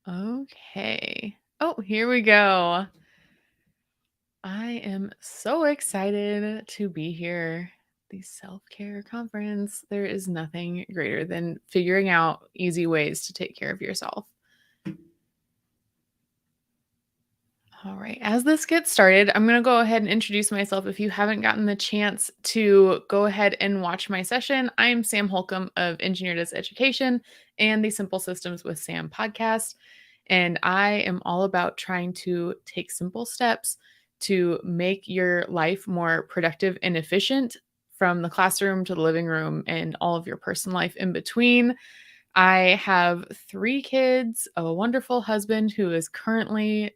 Okay. Oh, here we go. I am so excited to be here. The self care conference. There is nothing greater than figuring out easy ways to take care of yourself. All right. As this gets started, I'm going to go ahead and introduce myself. If you haven't gotten the chance to go ahead and watch my session, I'm Sam Holcomb of Engineered as Education and the Simple Systems with Sam podcast. And I am all about trying to take simple steps to make your life more productive and efficient from the classroom to the living room and all of your personal life in between. I have 3 kids, a wonderful husband who is currently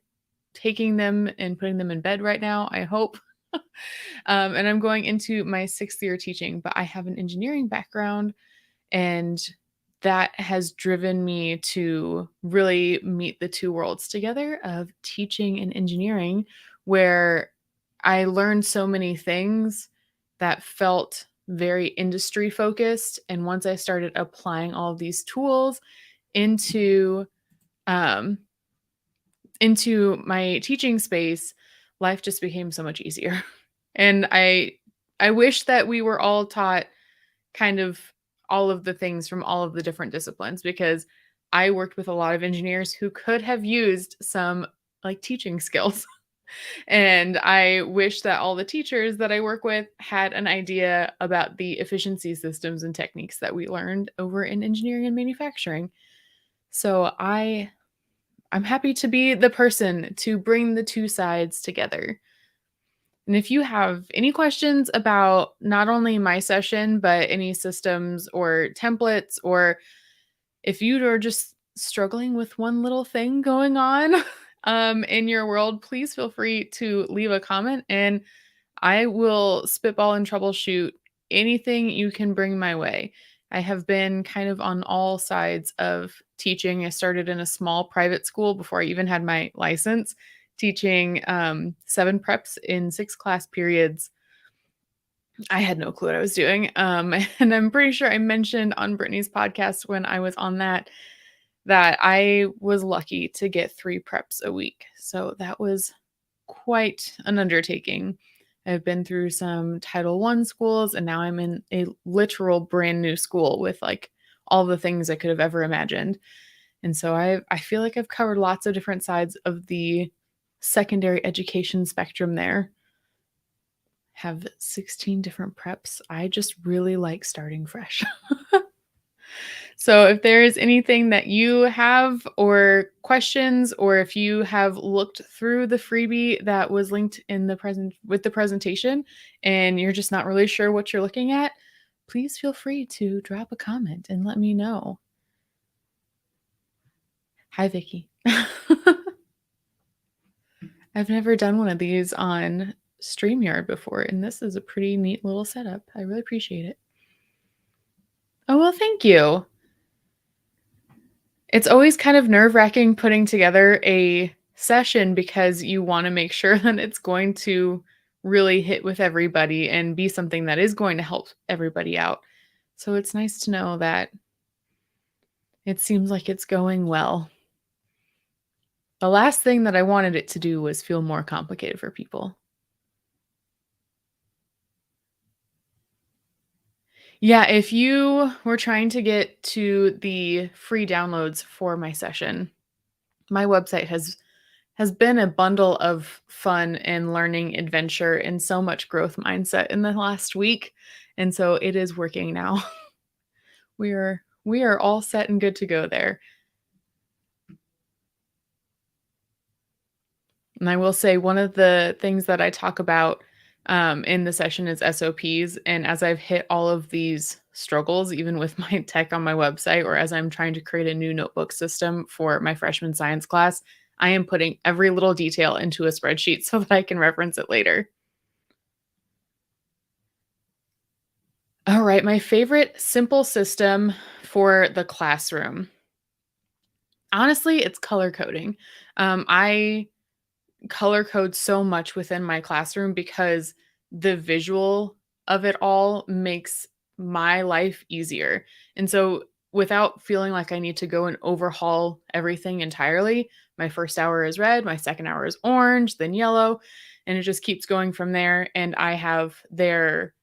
taking them and putting them in bed right now, I hope. And I'm going into my 6th year teaching, but I have an engineering background, and that has driven me to really meet the two worlds together of teaching and engineering, where I learned so many things that felt very industry focused. And once I started applying all of these tools into um, into my teaching space, life just became so much easier. And I wish that we were all taught kind of all of the things from all of the different disciplines, because I worked with a lot of engineers who could have used some like teaching skills. And I wish that all the teachers that I work with had an idea about the efficiency systems and techniques that we learned over in engineering and manufacturing. So I'm happy to be the person to bring the two sides together. And if you have any questions about not only my session, but any systems or templates, or if you are just struggling with one little thing going on in your world, please feel free to leave a comment and I will spitball and troubleshoot anything you can bring my way. I have been kind of on all sides of teaching. I started in a small private school before I even had my license, teaching 7 preps in 6 class periods. I had no clue what I was doing. And I'm pretty sure I mentioned on Brittany's podcast when I was on that I was lucky to get 3 preps a week. So that was quite an undertaking. I've been through some Title I schools, and now I'm in a literal brand new school with like all the things I could have ever imagined. And so I feel like I've covered lots of different sides of the secondary education spectrum there. Have 16 different preps. I just really like starting fresh. So if there is anything that you have or questions, or if you have looked through the freebie that was linked in the present with the presentation and you're just not really sure what you're looking at, please feel free to drop a comment and let me know. Hi, Vicky. I've never done one of these on StreamYard before, and this is a pretty neat little setup. I really appreciate it. Oh, well, thank you. It's always kind of nerve-wracking putting together a session because you wanna make sure that it's going to really hit with everybody and be something that is going to help everybody out. So it's nice to know that it seems like it's going well. The last thing that I wanted it to do was feel more complicated for people. Yeah, if you were trying to get to the free downloads for my session, my website has been a bundle of fun and learning adventure and so much growth mindset in the last week, and so it is working now. We are all set and good to go there. And I will say one of the things that I talk about in the session is SOPs. And as I've hit all of these struggles, even with my tech on my website, or as I'm trying to create a new notebook system for my freshman science class, I am putting every little detail into a spreadsheet so that I can reference it later. All right, my favorite simple system for the classroom. Honestly, it's color coding. I color code so much within my classroom because the visual of it all makes my life easier. And so without feeling like I need to go and overhaul everything entirely. My first hour is red, my second hour is orange, then yellow, and it just keeps going from there. And I have their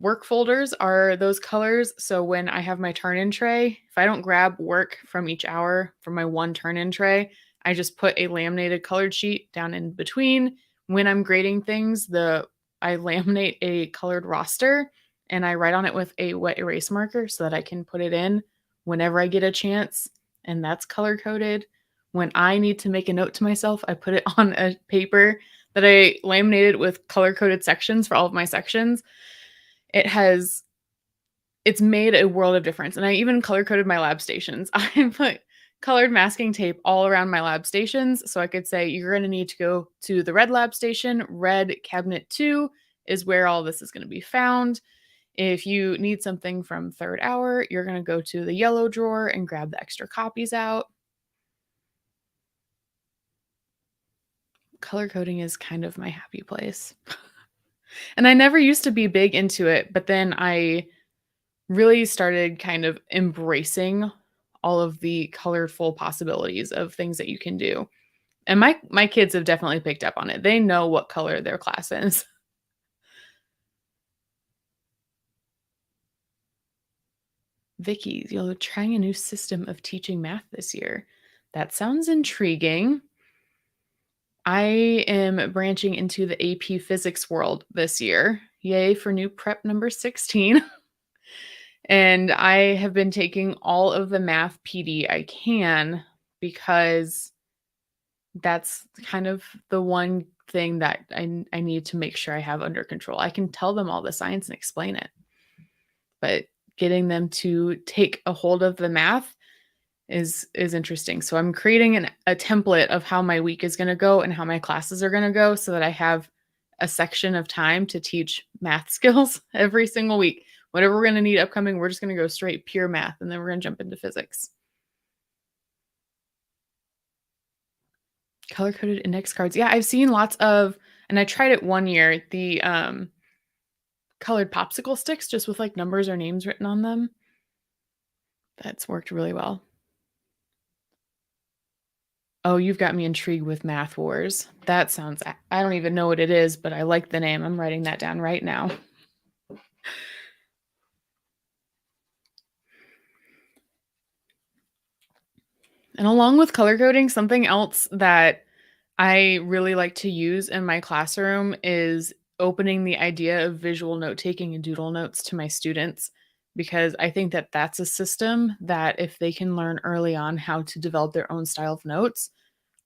work folders are those colors. So when I have my turn in tray, if I don't grab work from each hour from my one turn in tray, I just put a laminated colored sheet down in between. When I'm grading things, the I laminate a colored roster and I write on it with a wet erase marker so that I can put it in whenever I get a chance. And that's color coded. When I need to make a note to myself, I put it on a paper that I laminated with color coded sections for all of my sections. It has it's made a world of difference, and I even color coded my lab stations. I put colored masking tape all around my lab stations, so I could say, "You're gonna need to go to the red lab station. Red cabinet 2 is where all this is gonna be found. If you need something from 3rd hour, you're gonna go to the yellow drawer and grab the extra copies out." Color coding is kind of my happy place. And I never used to be big into it, but then I really started kind of embracing all of the colorful possibilities of things that you can do. And my kids have definitely picked up on it. They know what color their class is. Vicky, you're trying a new system of teaching math this year. That sounds intriguing. I am branching into the AP physics world this year. Yay for new prep number 16. And I have been taking all of the math PD I can because that's kind of the one thing that I need to make sure I have under control. I can tell them all the science and explain it, but getting them to take a hold of the math is interesting. So I'm creating a template of how my week is going to go and how my classes are going to go so that I have a section of time to teach math skills every single week. Whatever we're going to need upcoming, we're just going to go straight pure math and then we're going to jump into physics. Color coded index cards. Yeah, I've seen lots of, and I tried it one year, the colored popsicle sticks just with like numbers or names written on them. That's worked really well. Oh, you've got me intrigued with Math Wars. That sounds, I don't even know what it is, but I like the name. I'm writing that down right now. And along with color coding, something else that I really like to use in my classroom is opening the idea of visual note taking and doodle notes to my students because I think that that's a system that if they can learn early on how to develop their own style of notes,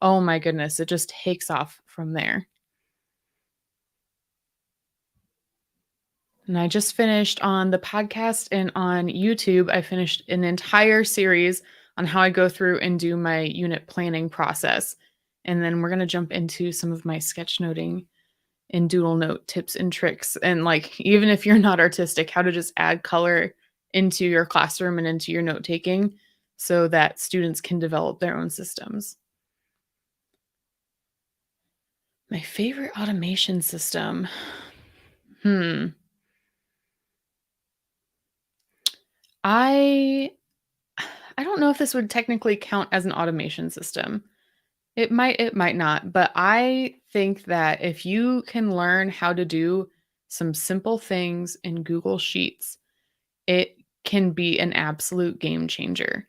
oh my goodness, it just takes off from there. And I just finished on the podcast and on YouTube, I finished an entire series on how I go through and do my unit planning process. And then we're going to jump into some of my sketchnoting and doodle note tips and tricks. And like, even if you're not artistic, how to just add color into your classroom and into your note taking so that students can develop their own systems. My favorite automation system. Hmm. I I don't know if this would technically count as an automation system. It might not, but I think that if you can learn how to do some simple things in Google Sheets, it can be an absolute game changer.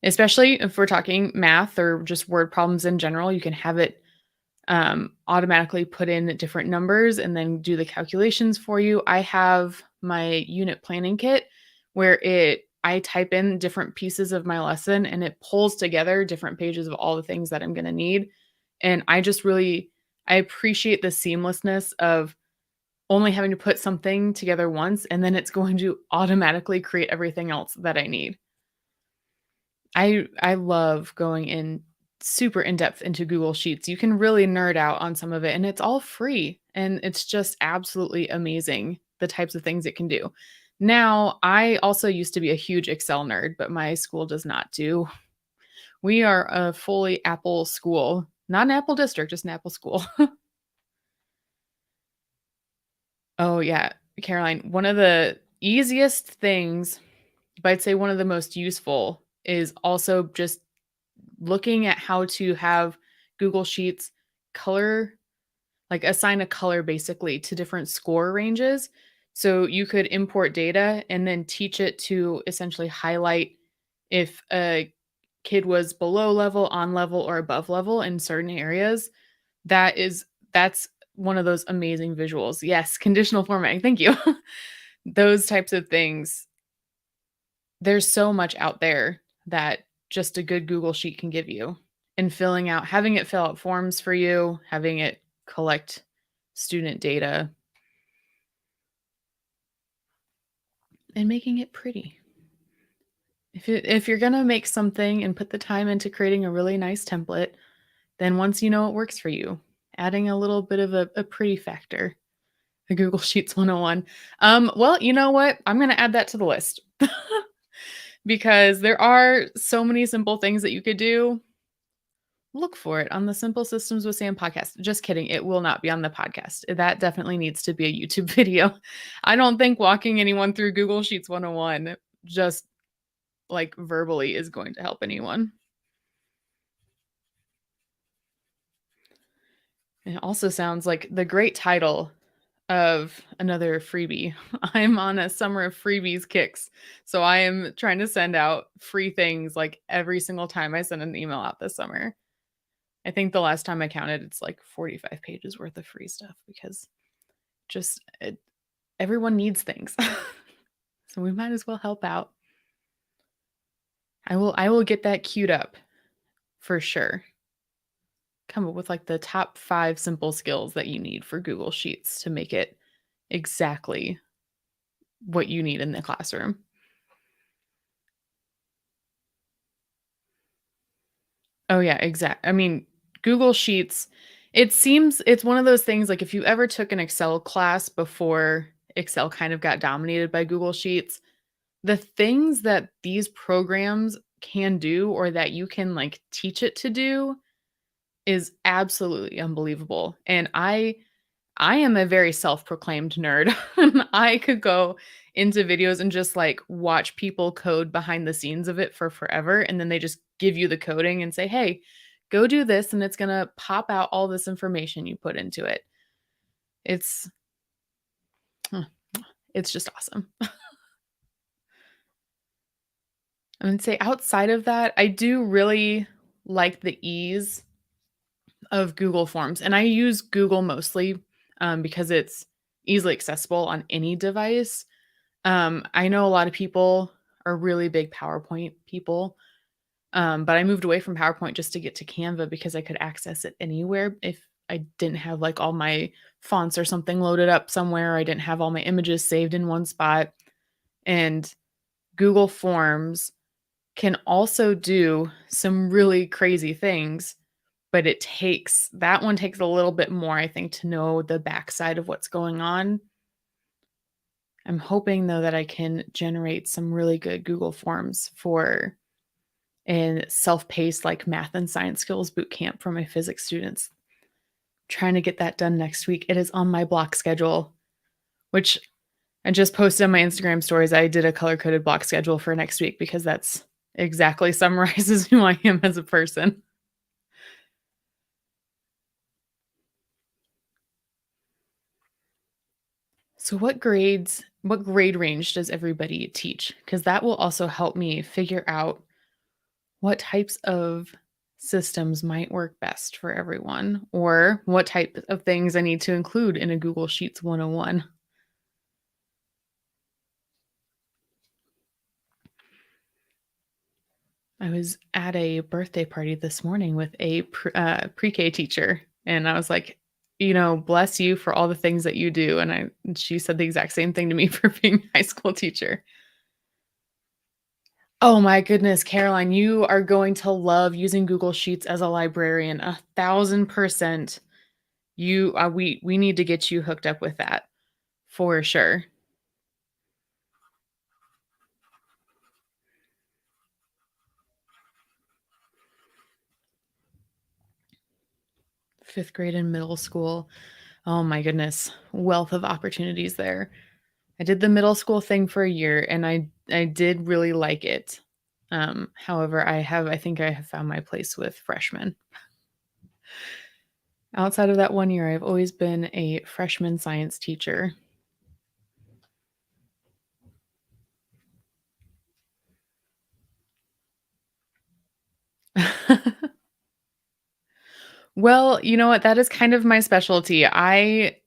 Especially if we're talking math or just word problems in general, you can have it automatically put in different numbers and then do the calculations for you. I have my unit planning kit where I type in different pieces of my lesson and it pulls together different pages of all the things that I'm going to need. And I appreciate the seamlessness of only having to put something together once and then it's going to automatically create everything else that I need. I love going in super in depth into Google Sheets. You can really nerd out on some of it and it's all free and it's just absolutely amazing the types of things it can do. Now, I also used to be a huge Excel nerd, but my school does not do. We are a fully Apple school, not an Apple district, just an Apple school. Oh yeah, Caroline, one of the easiest things but I'd say one of the most useful is also just looking at how to have Google Sheets color, like assign a color basically to different score ranges. So you could import data and then teach it to essentially highlight if a kid was below level, on level, or above level in certain areas. That is that's one of those amazing visuals. Yes, conditional formatting. Thank you. Those types of things. There's so much out there that just a good Google Sheet can give you. And having it fill out forms for you, having it collect student data, and making it pretty. If you're gonna make something and put the time into creating a really nice template, then once you know it works for you, adding a little bit of a pretty factor. The Google Sheets 101. Well, you know what? I'm gonna add that to the list because there are so many simple things that you could do. Look for it on the Simple Systems with Sam podcast. Just kidding. It will not be on the podcast. That definitely needs to be a YouTube video. I don't think walking anyone through Google Sheets 101 just like verbally is going to help anyone. It also sounds like the great title of another freebie. I'm on a summer of freebies kicks. So I am trying to send out free things like every single time I send an email out this summer. I think the last time I counted, it's like 45 pages worth of free stuff because everyone needs things. So we might as well help out. I will get that queued up for sure. Come up with like the top 5 simple skills that you need for Google Sheets to make it exactly what you need in the classroom. Oh yeah, exact. I mean, Google Sheets, it seems it's one of those things like if you ever took an Excel class before Excel kind of got dominated by Google Sheets, the things that these programs can do or that you can like teach it to do is absolutely unbelievable. And I am a very self-proclaimed nerd. I could go into videos and just like watch people code behind the scenes of it for forever and then they just give you the coding and say, "Hey, go do this and it's going to pop out all this information you put into it." It's huh, it's just awesome. I would say outside of that, I do really like the ease of Google Forms, and I use Google mostly because it's easily accessible on any device. I know a lot of people are really big PowerPoint people, but I moved away from PowerPoint just to get to Canva because I could access it anywhere if I didn't have like all my fonts or something loaded up somewhere. I didn't have all my images saved in one spot. And Google Forms can also do some really crazy things, but that one takes a little bit more, I think, to know the backside of what's going on. I'm hoping though that I can generate some really good Google Forms for a self-paced like math and science skills boot camp for my physics students. Trying to get that done next week. It is on my block schedule, which I just posted on my Instagram stories. I did a color-coded block schedule for next week because that's exactly summarizes who I am as a person. So what grade range does everybody teach? Because that will also help me figure out what types of systems might work best for everyone or what type of things I need to include in a Google Sheets 101. I was at a birthday party this morning with a pre-K teacher, and I was like, bless you for all the things that you do. And she said the exact same thing to me for being a high school teacher. Oh my goodness, Caroline, you are going to love using Google Sheets as a librarian. 1,000%. We need to get you hooked up with that for sure. Fifth grade and middle school. Oh my goodness, wealth of opportunities there. I did the middle school thing for a year, and I did really like it. However, I think I have found my place with freshmen. Outside of that 1 year, I've always been a freshman science teacher. Well, you know what? That is kind of my specialty. I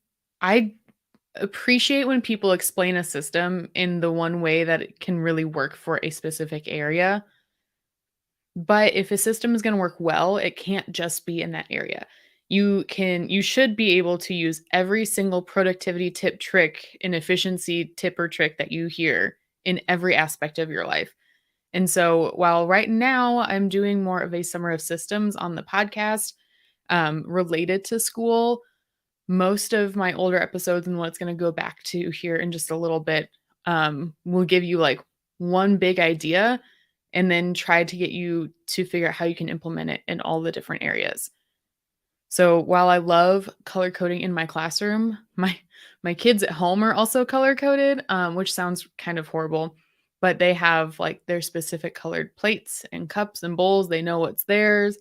appreciate when people explain a system in the one way that it can really work for a specific area. But if a system is going to work well, it can't just be in that area. You should be able to use every single productivity tip, trick, and efficiency tip or trick that you hear in every aspect of your life. And so while right now I'm doing more of a summer of systems on the podcast related to school, most of my older episodes and what it's going to go back to here in just a little bit will give you like one big idea and then try to get you to figure out how you can implement it in all the different areas. So while I love color coding in my classroom, my kids at home are also color coded, which sounds kind of horrible, but they have like their specific colored plates and cups and bowls. They know what's theirs.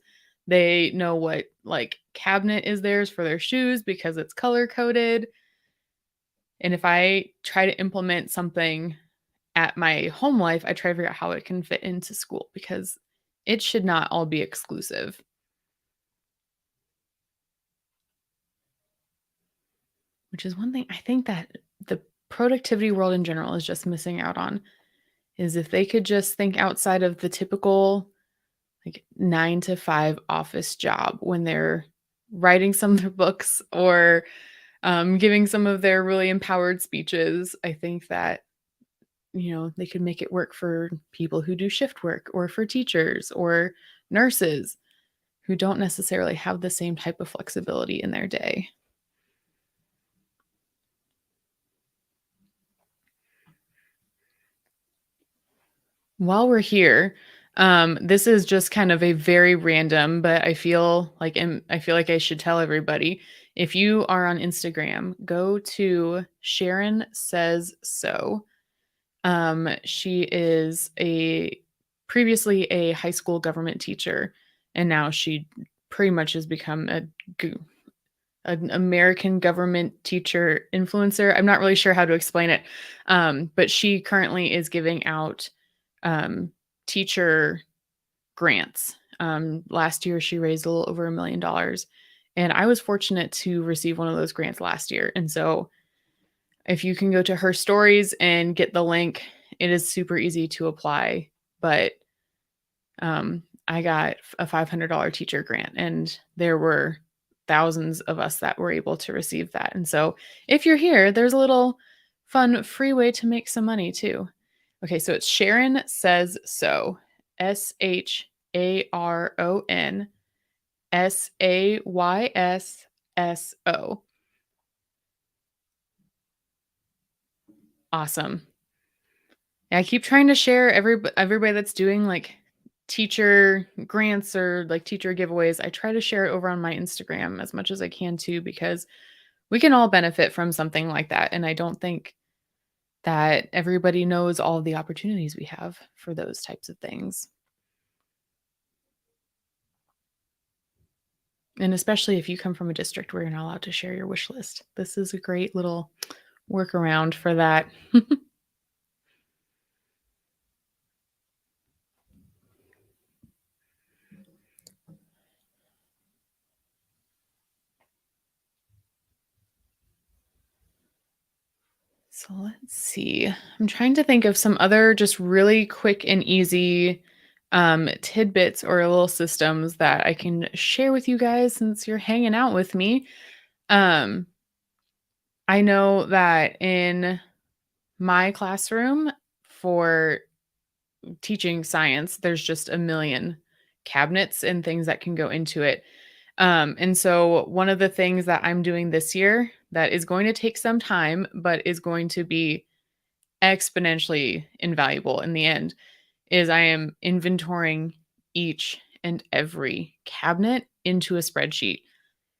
They know what like cabinet is theirs for their shoes because it's color coded. And if I try to implement something at my home life, I try to figure out how it can fit into school because it should not all be exclusive. Which is one thing I think that the productivity world in general is just missing out on, is if they could just think outside of the typical, like, 9 to 5 office job when they're writing some of their books or, giving some of their really empowered speeches. I think that, they could make it work for people who do shift work or for teachers or nurses who don't necessarily have the same type of flexibility in their day. While we're here, this is just kind of a very random, but I feel like I should tell everybody. If you are on Instagram, go to Sharon Says So. She is a previously a high school government teacher, and now she pretty much has become an American government teacher influencer. I'm not really sure how to explain it, but she currently is giving out teacher grants. Last year, she raised a little over $1 million. And I was fortunate to receive one of those grants last year. And so if you can go to her stories and get the link, it is super easy to apply. But I got a $500 teacher grant, and there were thousands of us that were able to receive that. And so if you're here, there's a little fun free way to make some money too. Okay, so it's Sharon Says So. SharonSaysso. Awesome. Yeah, I keep trying to share everybody that's doing like teacher grants or like teacher giveaways. I try to share it over on my Instagram as much as I can too, because we can all benefit from something like that. And I don't think that everybody knows all of the opportunities we have for those types of things. And especially if you come from a district where you're not allowed to share your wish list. This is a great little workaround for that. So let's see. I'm trying to think of some other just really quick and easy tidbits or little systems that I can share with you guys since you're hanging out with me. Um, I know that in my classroom for teaching science, there's just a million cabinets and things that can go into it. And so one of the things that I'm doing this year that is going to take some time, but is going to be exponentially invaluable in the end, is I am inventorying each and every cabinet into a spreadsheet.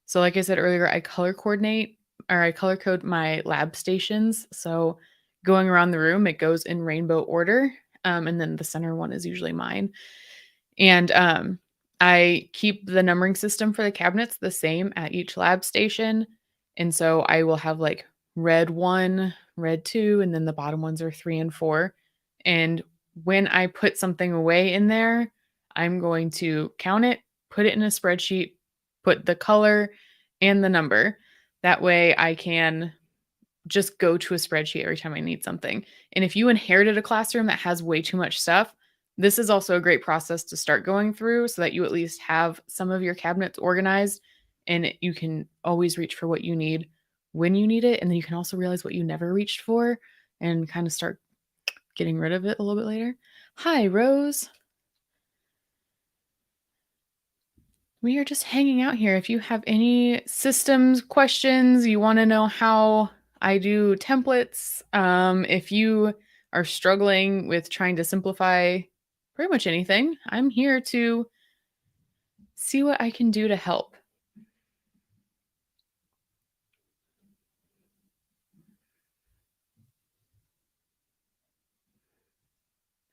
So like I said earlier, I color code my lab stations. So going around the room, it goes in rainbow order, and then the center one is usually mine. And, I keep the numbering system for the cabinets the same at each lab station, and so I will have, like, red 1, red 2, and then the bottom ones are 3 and 4, and when I put something away in there, I'm going to count it, put it in a spreadsheet, put the color and the number. That way I can just go to a spreadsheet every time I need something. And if you inherited a classroom that has way too much stuff, this is also a great process to start going through so that you at least have some of your cabinets organized and you can always reach for what you need when you need it. And then you can also realize what you never reached for and kind of start getting rid of it a little bit later. Hi, Rose. We are just hanging out here. If you have any systems questions, you want to know how I do templates, if you are struggling with trying to simplify pretty much anything, I'm here to see what I can do to help.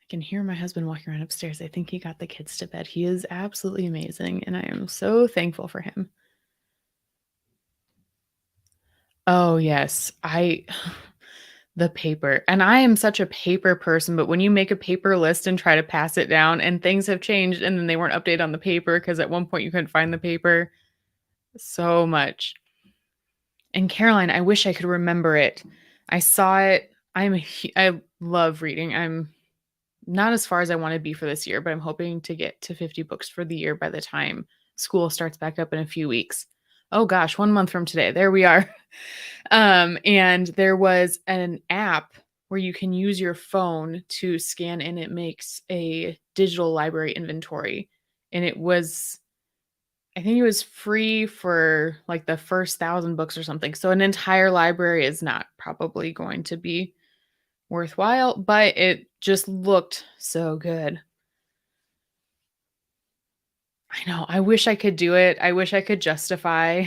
I can hear my husband walking around upstairs. I think he got the kids to bed. He is absolutely amazing, and I am so thankful for him. Oh, yes. I the paper. And I am such a paper person, but when you make a paper list and try to pass it down and things have changed and then they weren't updated on the paper because at one point you couldn't find the paper, so much. And Caroline, I wish I could remember it. I saw it. I love reading. I'm not as far as I want to be for this year, but I'm hoping to get to 50 books for the year by the time school starts back up in a few weeks. Oh gosh, 1 month from today. There we are. And there was an app where you can use your phone to scan and it makes a digital library inventory. And I think it was free for like the first 1,000 books or something. So an entire library is not probably going to be worthwhile, but it just looked so good. I know. I wish I could do it. I wish I could justify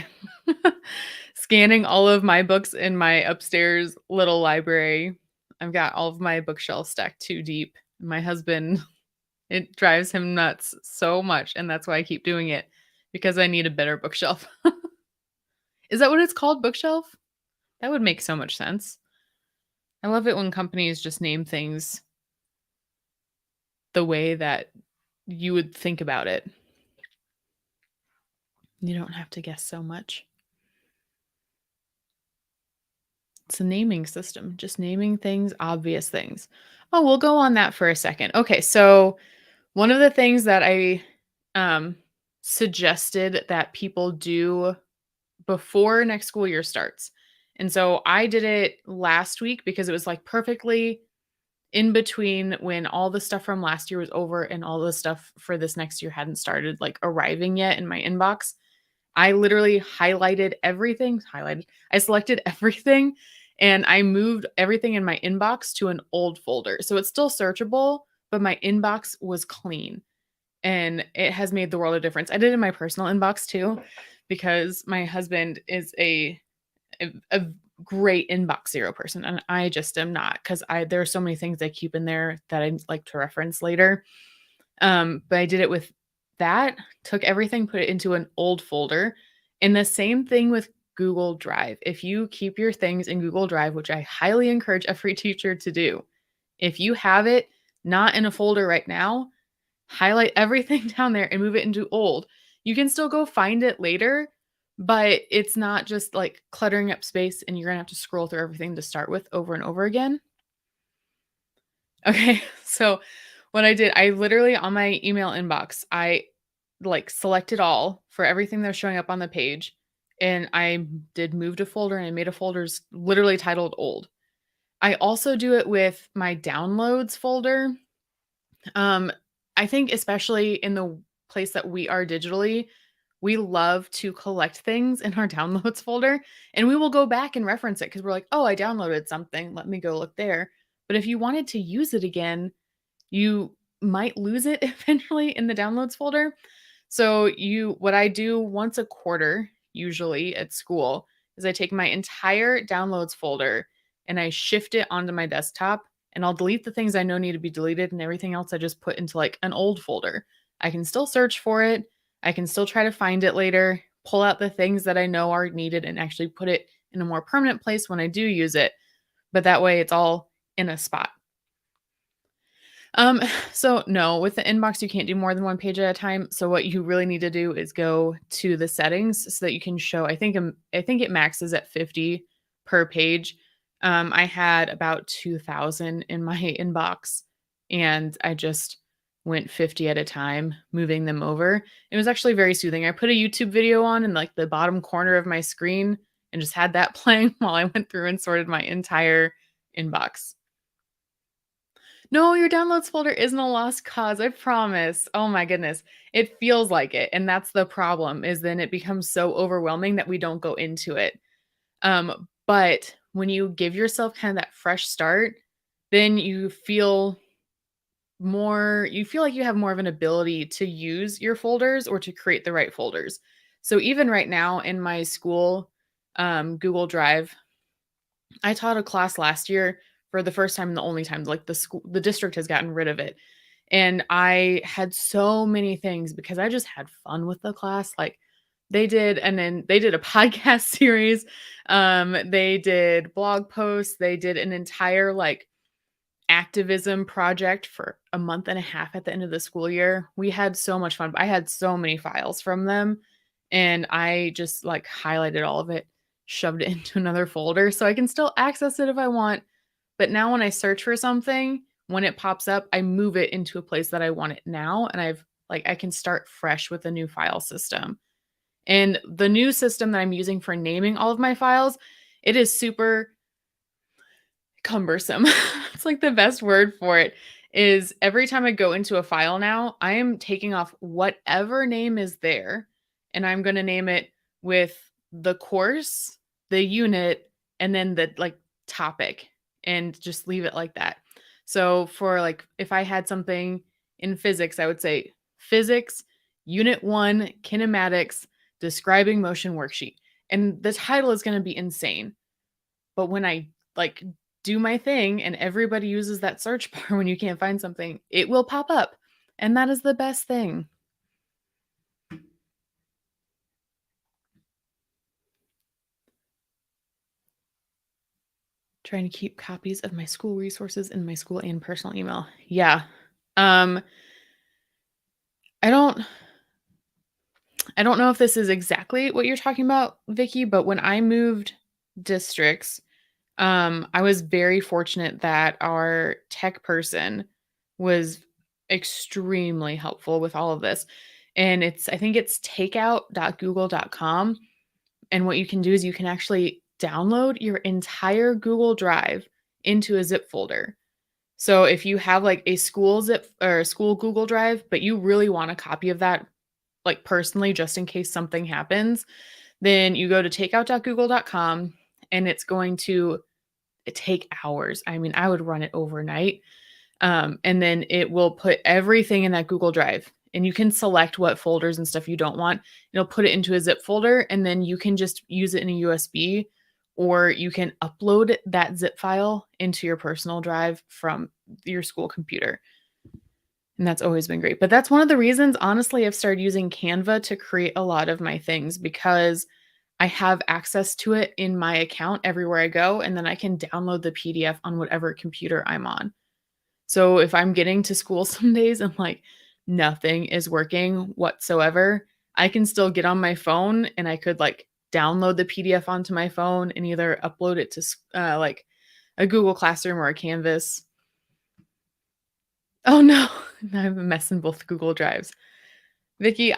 scanning all of my books in my upstairs little library. I've got all of my bookshelves stacked too deep. My husband, it drives him nuts so much, and that's why I keep doing it because I need a better bookshelf. Is that what it's called, bookshelf? That would make so much sense. I love it when companies just name things the way that you would think about it. You don't have to guess so much. It's a naming system, just naming things, obvious things. Oh, we'll go on that for a second. Okay, so one of the things that I um, suggested that people do before next school year starts. And so I did it last week because it was like perfectly in between when all the stuff from last year was over and all the stuff for this next year hadn't started like arriving yet in my inbox. I literally I selected everything and I moved everything in my inbox to an old folder. So it's still searchable, but my inbox was clean and it has made the world of difference. I did it in my personal inbox too because my husband is a great inbox zero person and I just am not because I there are so many things I keep in there that I like to reference later. But I did it with that, took everything, put it into an old folder. And the same thing with Google Drive. If you keep your things in Google Drive, which I highly encourage every teacher to do, if you have it not in a folder right now, highlight everything down there and move it into old. You can still go find it later, but it's not just like cluttering up space and you're going to have to scroll through everything to start with over and over again. Okay, so what I did, I literally on my email inbox, I like selected all for everything that's showing up on the page. And I did move to folder and I made a folders literally titled old. I also do it with my downloads folder. Um, I think especially in the place that we are digitally, we love to collect things in our downloads folder and we will go back and reference it because we're like, oh, I downloaded something. Let me go look there. But if you wanted to use it again, you might lose it eventually in the downloads folder. So what I do once a quarter, usually at school, is I take my entire downloads folder and I shift it onto my desktop, and I'll delete the things I know need to be deleted, and everything else I just put into like an old folder. I can still search for it. I can still try to find it later, pull out the things that I know are needed and actually put it in a more permanent place when I do use it. But that way it's all in a spot. Um, so no, with the inbox, you can't do more than one page at a time. So what you really need to do is go to the settings so that you can show, I think it maxes at 50 per page. I had about 2,000 in my inbox and I just went 50 at a time, moving them over. It was actually very soothing. I put a YouTube video on in like the bottom corner of my screen and just had that playing while I went through and sorted my entire inbox. No, your downloads folder isn't a lost cause, I promise. Oh my goodness. It feels like it, and that's the problem, is then it becomes so overwhelming that we don't go into it. But when you give yourself kind of that fresh start, then you feel like you have more of an ability to use your folders or to create the right folders. So even right now in my school Google Drive, I taught a class last year for the first time and the only time, like the district has gotten rid of it. And I had so many things because I just had fun with the class. Like they did a podcast series. They did blog posts. They did an entire like activism project for a month and a half at the end of the school year. We had so much fun. I had so many files from them and I just like highlighted all of it, shoved it into another folder so I can still access it if I want. But now when I search for something, when it pops up, I move it into a place that I want it now and I can start fresh with a new file system. And the new system that I'm using for naming all of my files, it is super cumbersome. It's like the best word for it is every time I go into a file now, I am taking off whatever name is there and I'm going to name it with the course, the unit, and then the like topic and just leave it like that. So for like if I had something in physics, I would say physics, unit 1, kinematics, describing motion worksheet. And the title is going to be insane. But when I like do my thing and everybody uses that search bar when you can't find something, it will pop up. And that is the best thing. Trying to keep copies of my school resources in my school and personal email. Yeah. Um I don't I don't know if this is exactly what you're talking about, Vicky, but when I moved districts, I was very fortunate that our tech person was extremely helpful with all of this. And I think it's takeout.google.com. And what you can do is you can actually download your entire Google Drive into a zip folder. So if you have like a school zip or a school Google Drive, but you really want a copy of that, like personally, just in case something happens, then you go to takeout.google.com and it's going to take hours. I mean, I would run it overnight. And then it will put everything in that Google Drive. And you can select what folders and stuff you don't want. It'll put it into a zip folder, and then you can just use it in a USB, or you can upload that zip file into your personal drive from your school computer. And that's always been great. But that's one of the reasons, honestly, I've started using Canva to create a lot of my things because I have access to it in my account everywhere I go, and then I can download the PDF on whatever computer I'm on. So if I'm getting to school some days and like nothing is working whatsoever, I can still get on my phone and I could like download the PDF onto my phone and either upload it to like a Google Classroom or a Canvas. Oh no, I have a mess in both Google Drives. Vicky,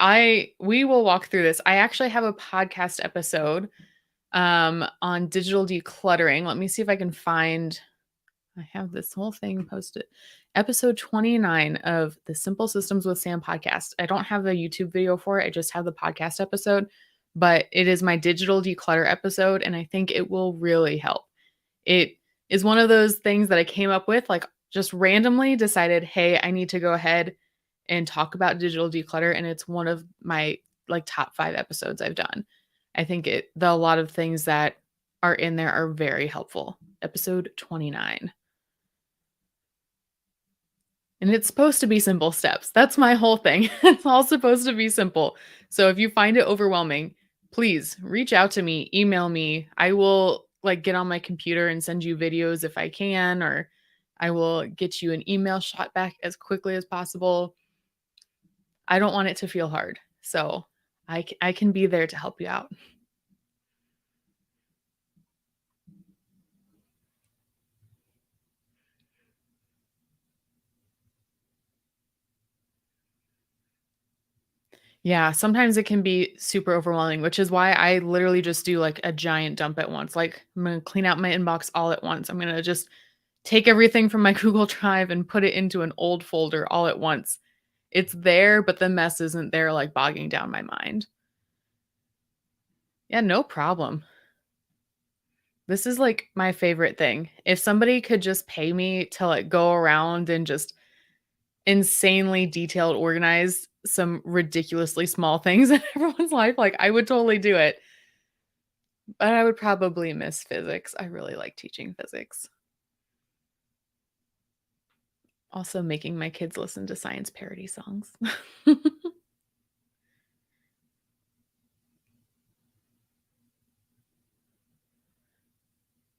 we will walk through this. I actually have a podcast episode on digital decluttering. Let me see if I can find I have this whole thing posted. Episode 29 of the Simple Systems with Sam podcast. I don't have a YouTube video for it. I just have the podcast episode, but it is my digital declutter episode, and I think it will really help. It is one of those things that I came up with, like just randomly decided, hey, I need to go ahead and talk about digital declutter, and it's one of my like top 5 episodes I've done. I think a lot of things that are in there are very helpful. Episode 29. And it's supposed to be simple steps. That's my whole thing. It's all supposed to be simple. So if you find it overwhelming, please reach out to me, email me. I will like get on my computer and send you videos if I can, or I will get you an email shot back as quickly as possible. I don't want it to feel hard. So I can be there to help you out. Yeah, sometimes it can be super overwhelming, which is why I literally just do like a giant dump at once. Like I'm going to clean out my inbox all at once. I'm going to just take everything from my Google Drive and put it into an old folder all at once. It's there, but the mess isn't there like bogging down my mind. Yeah, no problem. This is like my favorite thing. If somebody could just pay me to like go around and just insanely detailed organize some ridiculously small things in everyone's life, like I would totally do it. But I would probably miss physics. I really like teaching physics. Also making my kids listen to science parody songs.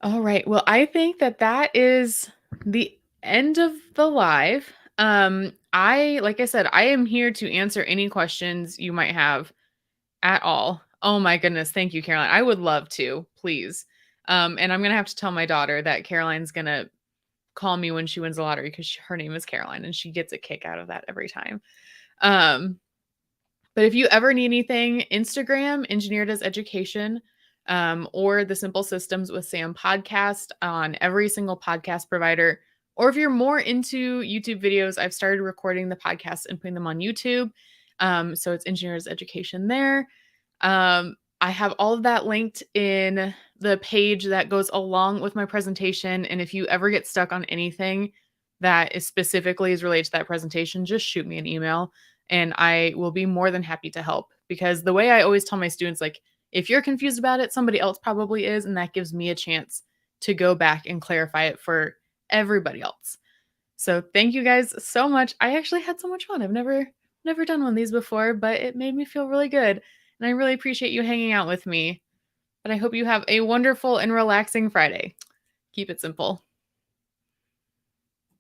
All right. Well, I think that that is the end of the live. I like I said, I am here to answer any questions you might have at all. Oh my goodness, thank you, Caroline. I would love to, please. And I'm gonna have to tell my daughter that Caroline's gonna call me when she wins the lottery because her name is Caroline, and she gets a kick out of that every time. Um, but if you ever need anything, Instagram, Engineered as Education, or the Simple Systems with Sam podcast on every single podcast provider. Or if you're more into YouTube videos, I've started recording the podcasts and putting them on YouTube. So it's Engineered as Education there. I have all of that linked in the page that goes along with my presentation. And if you ever get stuck on anything that is specifically is related to that presentation, just shoot me an email and I will be more than happy to help. Because the way I always tell my students, like, if you're confused about it, somebody else probably is. And that gives me a chance to go back and clarify it for everybody else. So thank you guys so much. I actually had so much fun. I've never done one of these before, but it made me feel really good. And I really appreciate you hanging out with me. But I hope you have a wonderful and relaxing Friday. Keep it simple.